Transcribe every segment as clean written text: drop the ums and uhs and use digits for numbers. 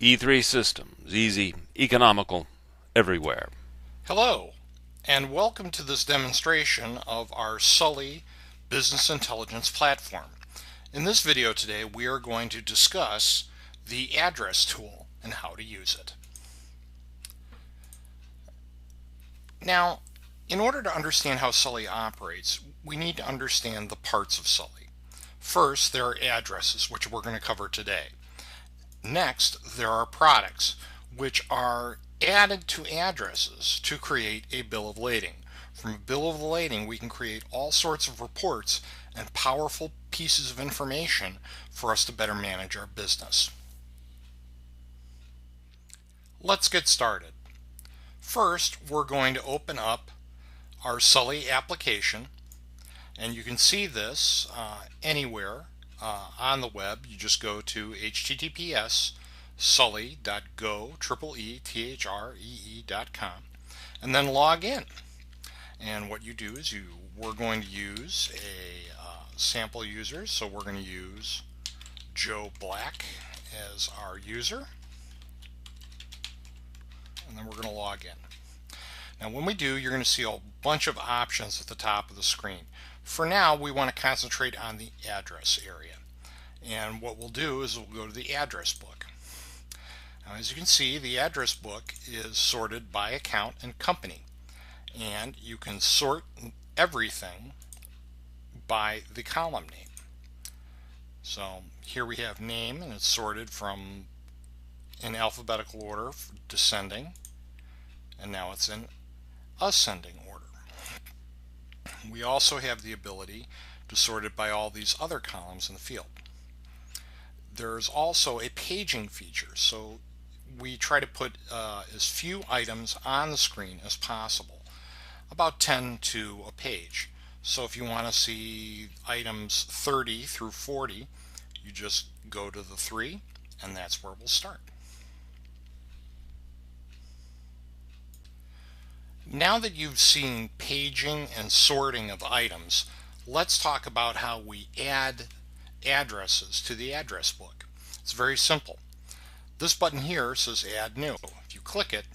E3 systems, easy, economical, everywhere. Hello, and welcome to this demonstration of our Sully Business Intelligence Platform. In this video today, we are going to discuss the address tool and how to use it. Now, in order to understand how Sully operates, we need to understand the parts of Sully. First, there are addresses, which we're going to cover today. Next, there are products, which are added to addresses to create a bill of lading. From a bill of lading, we can create all sorts of reports and powerful pieces of information for us to better manage our business. Let's get started. First, we're going to open up our Sully application, and you can see this anywhere on the web. You just go to https sully.go.com and then log in. And what you do is we're going to use a sample user, so we're going to use Joe Black as our user, and then we're going to log in. Now when we do, you're going to see a bunch of options at the top of the screen. For now, we want to concentrate on the address area. And what we'll do is we'll go to the address book. Now, as you can see, the address book is sorted by account and company. And you can sort everything by the column name. So here we have name, and it's sorted from in alphabetical order, descending, and now it's in ascending order. We also have the ability to sort it by all these other columns in the field. There's also a paging feature, so we try to put as few items on the screen as possible, about 10 to a page. So if you want to see items 30 through 40, you just go to the 3, and that's where we'll start. Now that you've seen paging and sorting of items, let's talk about how we add addresses to the address book. It's very simple. This button here says Add New. If you click it,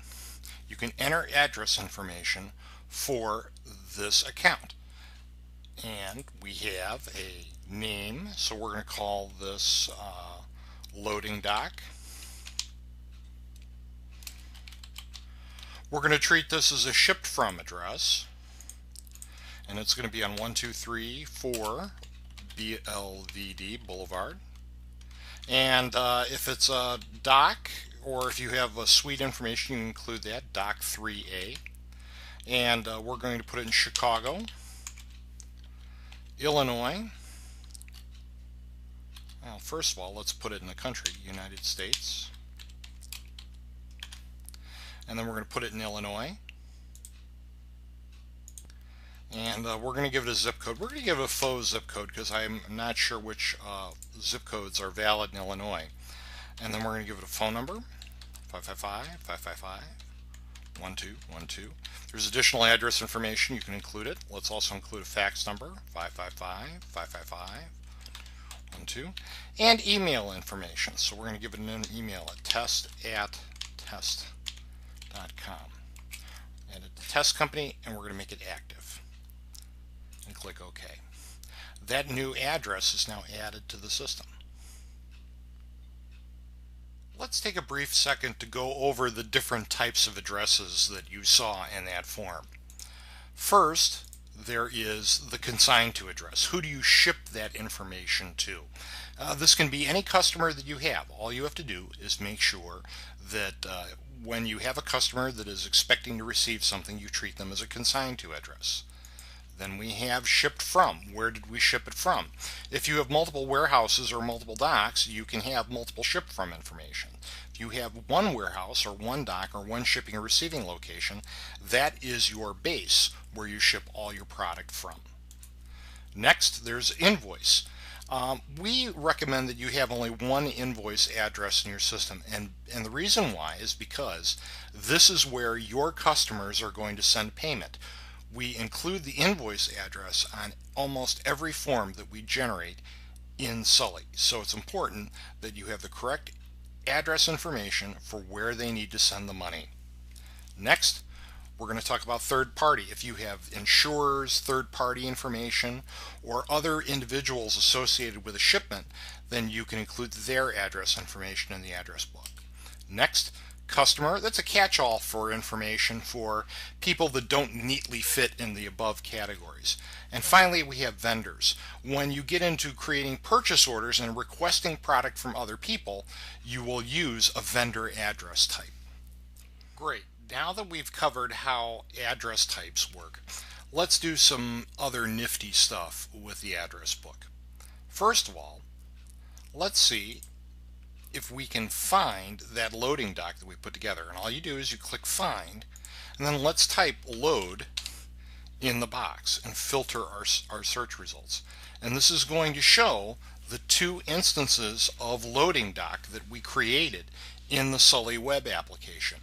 you can enter address information for this account. And we have a name, so we're going to call this loading dock. We're going to treat this as a shipped from address, and it's going to be on 1234 BLVD Boulevard. And if it's a dock, or if you have a suite information, you can include that, dock 3A. And we're going to put it in Chicago, Illinois. Well, first of all, let's put it in the country, United States. And then we're going to put it in Illinois. And we're going to give it a zip code. We're going to give it a faux zip code because I'm not sure which zip codes are valid in Illinois. And then we're going to give it a phone number, 555-555-1212. There's additional address information. You can include it. Let's also include a fax number, 555-555-12. And email information. So we're going to give it an email at test@test.com. And at the test company, and we're going to make it active. And click OK. That new address is now added to the system. Let's take a brief second to go over the different types of addresses that you saw in that form. First, there is the consigned to address. Who do you ship that information to? This can be any customer that you have. All you have to do is make sure that when you have a customer that is expecting to receive something, you treat them as a consigned to address. Then we have shipped from. Where did we ship it from? If you have multiple warehouses or multiple docks, you can have multiple shipped from information. If you have one warehouse or one dock or one shipping or receiving location, that is your base where you ship all your product from. Next, there's invoice. We recommend that you have only one invoice address in your system, and the reason why is because this is where your customers are going to send payment. We include the invoice address on almost every form that we generate in Sully, so it's important that you have the correct address information for where they need to send the money. Next, we're going to talk about third party. If you have insurers, third party information, or other individuals associated with a shipment, then you can include their address information in the address book. Next, customer, that's a catch-all for information for people that don't neatly fit in the above categories. And finally, we have vendors. When you get into creating purchase orders and requesting product from other people, you will use a vendor address type. Great. Now that we've covered how address types work, let's do some other nifty stuff with the address book. First of all, let's see if we can find that loading dock that we put together. And all you do is you click find, and then let's type load in the box and filter our search results. And this is going to show the two instances of loading dock that we created in the Sully web application.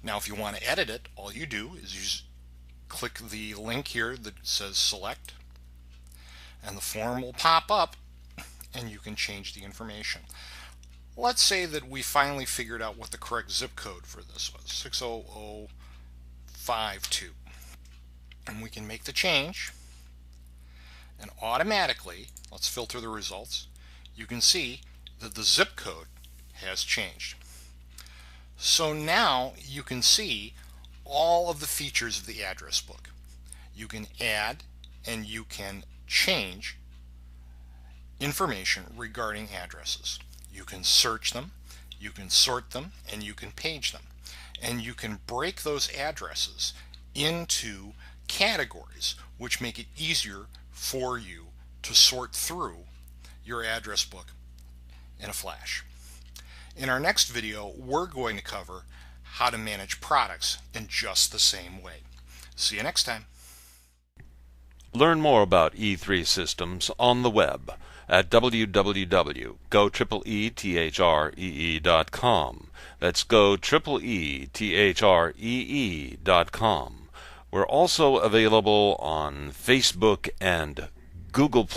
Now if you want to edit it, all you do is you click the link here that says select, and the form will pop up and you can change the information. Let's say that we finally figured out what the correct zip code for this was, 60052. And we can make the change, and automatically, let's filter the results, you can see that the zip code has changed. So now you can see all of the features of the address book. You can add and you can change information regarding addresses. You can search them, you can sort them, and you can page them. And you can break those addresses into categories, which make it easier for you to sort through your address book in a flash. In our next video, we're going to cover how to manage products in just the same way. See you next time. Learn more about E3 systems on the web at www.go-eethree.com. That's go-eethree.com. We're also available on Facebook and Google+.